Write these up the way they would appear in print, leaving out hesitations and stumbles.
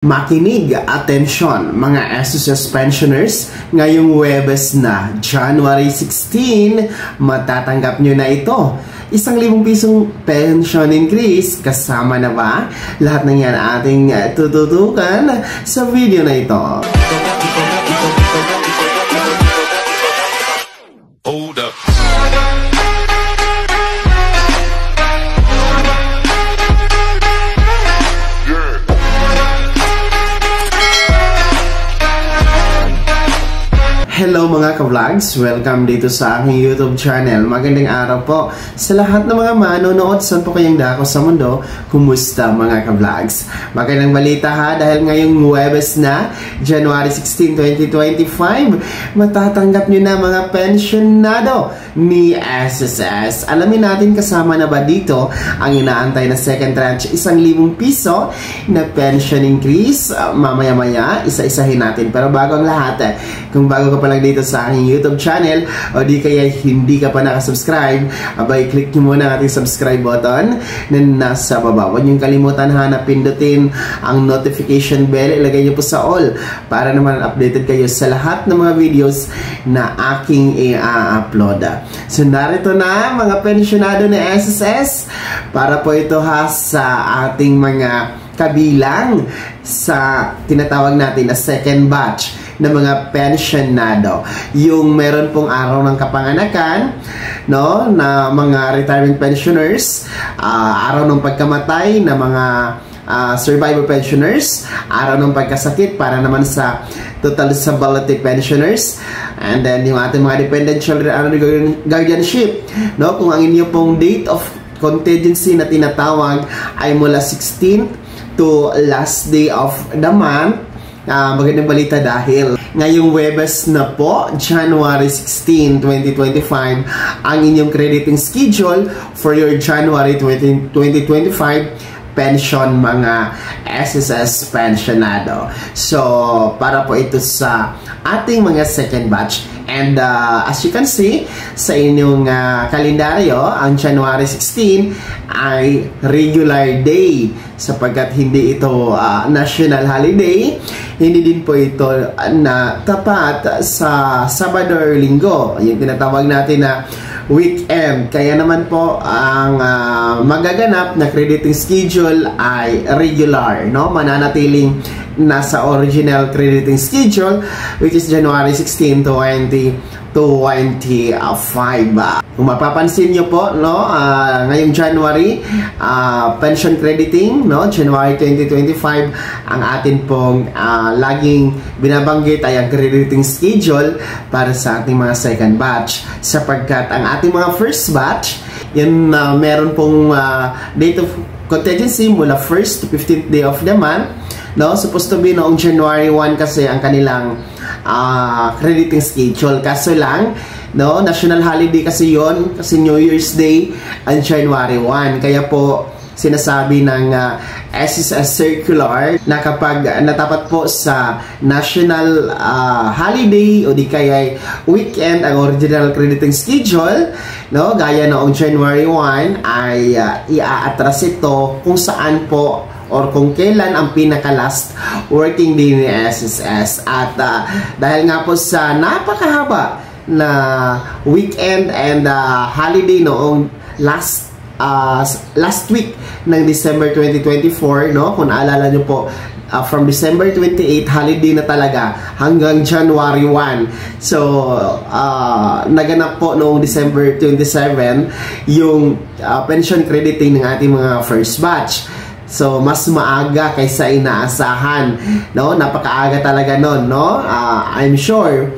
Makinig, atensyon mga SSS pensioners, ngayong Huwebes na January 16, matatanggap nyo na ito. 1,000 pisong pension increase, kasama na ba? Lahat ng yan ating tututukan sa video na ito. Hold up. Hello mga ka-vlogs! Welcome dito sa aking YouTube channel. Magandang araw po sa lahat ng mga manonood. Saan po kayong dako sa mundo? Kumusta mga ka-vlogs? Magandang balita ha, dahil ngayong Huwebes na, January 16, 2025, matatanggap nyo na mga pensionado ni SSS. Alamin natin kasama na ba dito ang inaantay na second tranche 1,000 piso na pension increase. Mamaya-maya, isa-isahin natin. Pero bago ang lahat, kung bago ka pa lang dito sa aking YouTube channel o di kaya hindi ka pa nakasubscribe, abay click nyo muna ang ating subscribe button na nasa baba. Huwag nyo kalimutan na pindutin ang notification bell, ilagay nyo po sa all para naman updated kayo sa lahat ng mga videos na aking i-upload. So narito na mga pensionado na SSS para po ito ha sa ating mga kabilang sa tinatawag natin na second batch na mga pensionado. Yung meron pong araw ng kapanganakan, no, na mga retirement pensioners, araw ng pagkamatay na mga survivor pensioners, araw ng pagkasakit para naman sa total disability pensioners, and then yung ating mga dependent children under guardianship, no, kung ang inyo pong date of contingency na tinatawag ay mula 16th to last day of the month. Magandang balita dahil ngayong Huwebes na po, January 16, 2025, ang inyong crediting schedule for your January 2025 pension mga SSS pensionado. So, para po ito sa ating mga second batch. And as you can see, sa inyong kalendaryo, ang January 16 ay regular day sapagkat hindi ito national holiday. Hindi din po ito na tapat sa Sabado or Linggo, yung tinatawag natin na weekend. Kaya naman po ang magaganap na crediting schedule ay regular, no? Mananatiling nasa original crediting schedule, which is January 16, 2025. Kung mapapansin nyo po, no, ngayong January, pension crediting, no, January 2025, ang atin pong laging binabanggit ay ang crediting schedule para sa ating mga second batch. Sapagkat ang ating mga first batch, yun meron pong date of contingency mula 1st to 15th day of the month, no, supposed to be noong January 1 kasi ang kanilang crediting schedule. Kaso lang, no, national holiday kasi yon, kasi New Year's Day ang January 1. Kaya po sinasabi ng SSS circular na kapag natapat po sa national holiday o di kaya weekend ang original crediting schedule, no, gaya noong January 1 ay i-atras ito kung saan po or kung kailan ang pinaka-last working day ni SSS. At dahil nga po sa napakahaba na weekend and holiday noong last week ng December 2024, no, kung naalala nyo po, from December 28, holiday na talaga hanggang January 1. So, naganap po noong December 27 yung pension crediting ng ating mga first batch. So, mas maaga kaysa inaasahan, no? Napakaaga talaga nun, no? I'm sure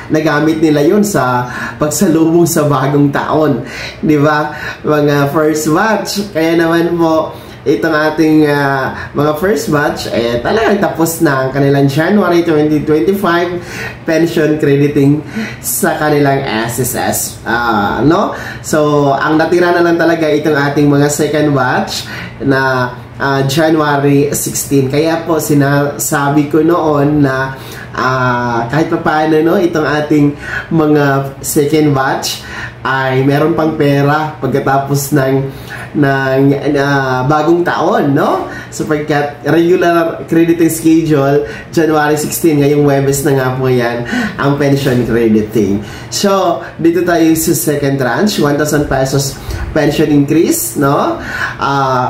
nagamit nila yun sa pagsalubong sa bagong taon, di ba? Mga first batch. Kaya naman po, itong ating mga first batch, talagang tapos na ang kanilang January 2025 pension crediting sa kanilang SSS. No? So, ang natira na lang talaga itong ating mga second batch na January 16. Kaya po sinasabi ko noon na kahit pa paano, no, itong ating mga second batch ay meron pang pera pagkatapos ng bagong taon, no? Sapagkat regular crediting schedule, January 16, ngayong Webes na nga po yan, ang pension crediting. So, dito tayo sa second tranche, 1,000 pesos pension increase, no?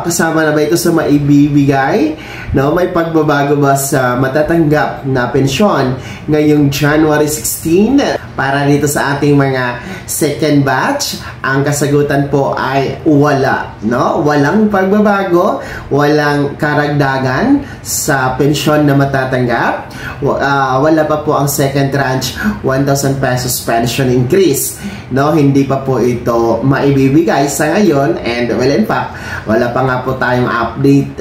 Kasama na ba ito sa maibibigay? No? May pagbabago ba sa matatanggap na pensyon ngayong January 16? Para dito sa ating mga second batch, ang kasagutan po ay wala, no? Walang pagbabago, walang karagdagan sa pensyon na matatanggap. Wala pa po ang second tranche 1,000 pesos pension increase, no? Hindi pa po ito maibibigay sa ngayon, and well, in fact, wala pa nga po tayong update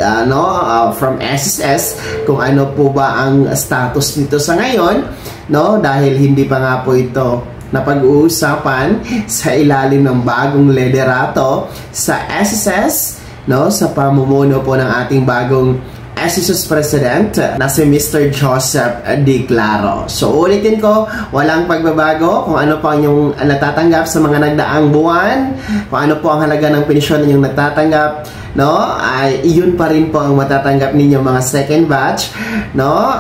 from SSS kung ano po ba ang status nito sa ngayon, no? Dahil hindi pa nga po ito napag-uusapan sa ilalim ng bagong liderato sa SSS, no? Sa pamumuno po ng ating bagong SSS President na si Mr. Joseph D. Claro. So, ulitin ko, walang pagbabago kung ano pa yung natatanggap sa mga nagdaang buwan, kung ano po ang halaga ng pensyon ninyong natatanggap, no? Ay iyon pa rin po ang matatanggap ninyo mga second batch, no?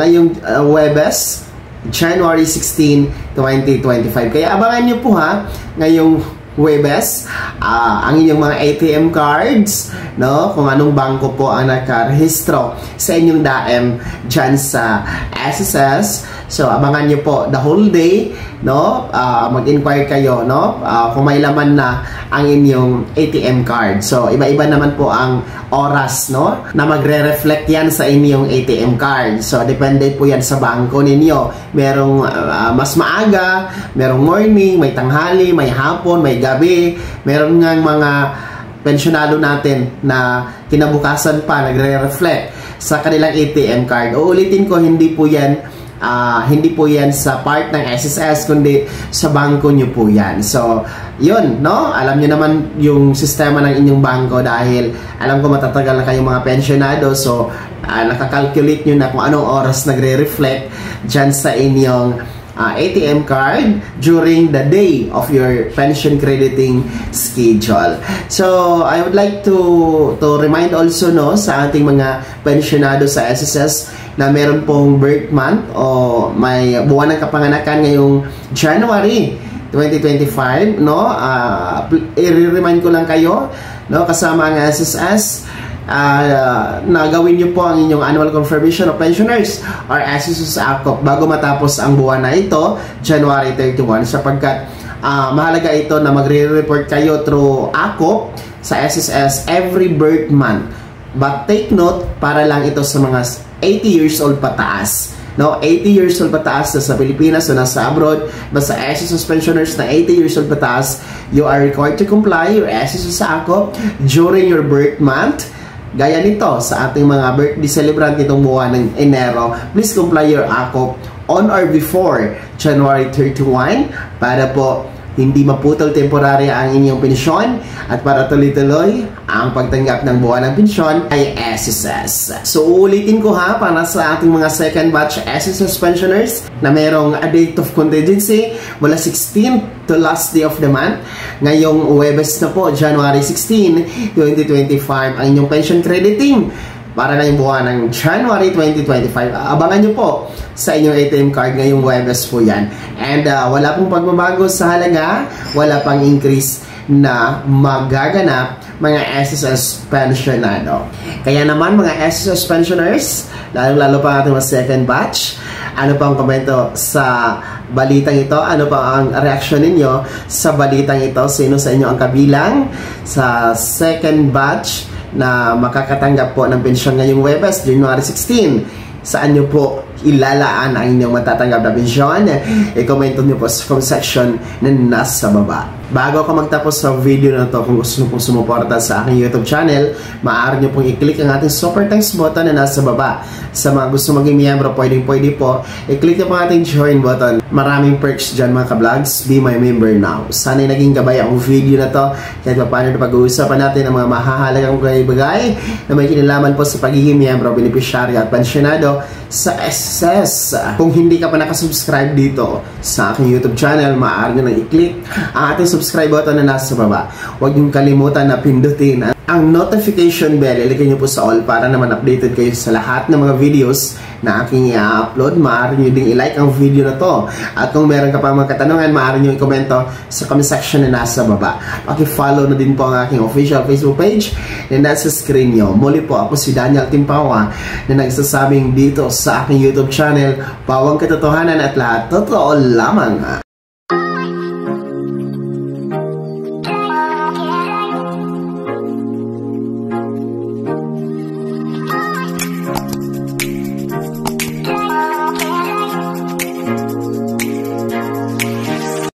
Ngayong Webes, January 16, 2025. Kaya abangan nyo po ha, ngayong Webes, ang inyong mga ATM cards, no? Kung anong bangko po ang nakarehistro sa inyong DAEM dyan sa SSS. So, abangan nyo po the whole day, no? Mag-inquire kayo, no? Kung may laman na ang inyong ATM card. So, iba-iba naman po ang oras, no? Na magre-reflect yan sa inyong ATM card. So, depende po yan sa bangko ninyo. Merong mas maaga, merong morning, may tanghali, may hapon, may gabi. Meron nga mga pensyonado natin na kinabukasan pa nagre-reflect sa kanilang ATM card. Uulitin ko, hindi po yan sa part ng SSS, kundi sa bangko nyo po yan. So, yun, no? Alam nyo naman yung sistema ng inyong bangko dahil alam ko matatagal na kayong mga pensyonado. So, nakakalculate nyo na kung anong oras nagre-reflect dyan sa inyong ATM card during the day of your pension crediting schedule. So, I would like to remind also, no, sa ating mga pensyonado sa SSS na meron pong birth month o may buwan ng kapanganakan ngayong January 2025, no? I-remind ko lang kayo, no, kasama ang SSS, na gawin nyo po ang inyong annual confirmation of pensioners or SSS ACOP bago matapos ang buwan na ito, January 31, sapagkat mahalaga ito na magre-report kayo through ACOP sa SSS every birth month. But take note, para lang ito sa mga 80 years old pataas, no? 80 years old pataas na sa Pilipinas o nasa abroad, basta SSS pensioners na 80 years old pataas, you are required to comply your SSS ACOP during your birth month. Gaya nito sa ating mga birthday celebrant itong buwan ng Enero, please comply your ACOP on or before January 31 para po hindi maputol temporarya ang inyong pensyon at para tuloy-tuloy ang pagtanggap ng buwan ng pensyon ay SSS. So, uulitin ko ha, para sa ating mga second batch SSS pensioners na merong a date of contingency mula 16 to last day of the month. Ngayong Webes na po, January 16, 2025, ang inyong pension crediting para ngayong buwan ng January 2025. Abangan nyo po sa inyong ATM card ngayong Webes po yan. And wala pong pagbabago sa halaga, wala pang increase na magaganap mga SSS pensionado. Kaya naman mga SSS pensioners, lalo pa ating mga second batch, ano pa ang komento sa balitang ito? Ano pa ang reaksyon ninyo sa balitang ito? Sino sa inyo ang kabilang sa second batch na makakatanggap po ng pensyon ngayong Webes, January 16? Saan nyo po ilalaan ang inyong matatanggap na pensyon? I-comment nyo po sa comment section na nasa baba. Bago ako magtapos sa video na to, kung gusto nyo pong sumuporta sa aking YouTube channel, maaari nyo pong i-click ang ating super thanks button na nasa baba. Sa mga gusto maging miyembro, pwede po, i-click nyo po ang ating join button. Maraming perks dyan mga ka-vlogs. Be my member now. Sana'y naging gabay ang video na to. Kahit pa paano pag-uusapan natin ang mga mahahalagang bagay na may kinalaman po sa pagiging miyembro, beneficiaryo at pensyonado sa SSS. Kung hindi ka pa nakasubscribe dito sa aking YouTube channel, maaari nyo nang i-click ang ating subscribe button na nasa baba. Huwag niyong kalimutan na pindutin ang notification bell. Ilagay niyo po sa all para naman updated kayo sa lahat ng mga videos na aking i-upload. Maaari niyo ding i-like ang video na to. At kung meron ka pa mga katanungan, maaari niyo i-komento sa comment section na nasa baba. Paki-follow na din po ang aking official Facebook page na nasa screen niyo. Muli po, ako si Daniel Timpawa na nagsasabing dito sa aking YouTube channel, pawang katotohanan at lahat totoo lamang.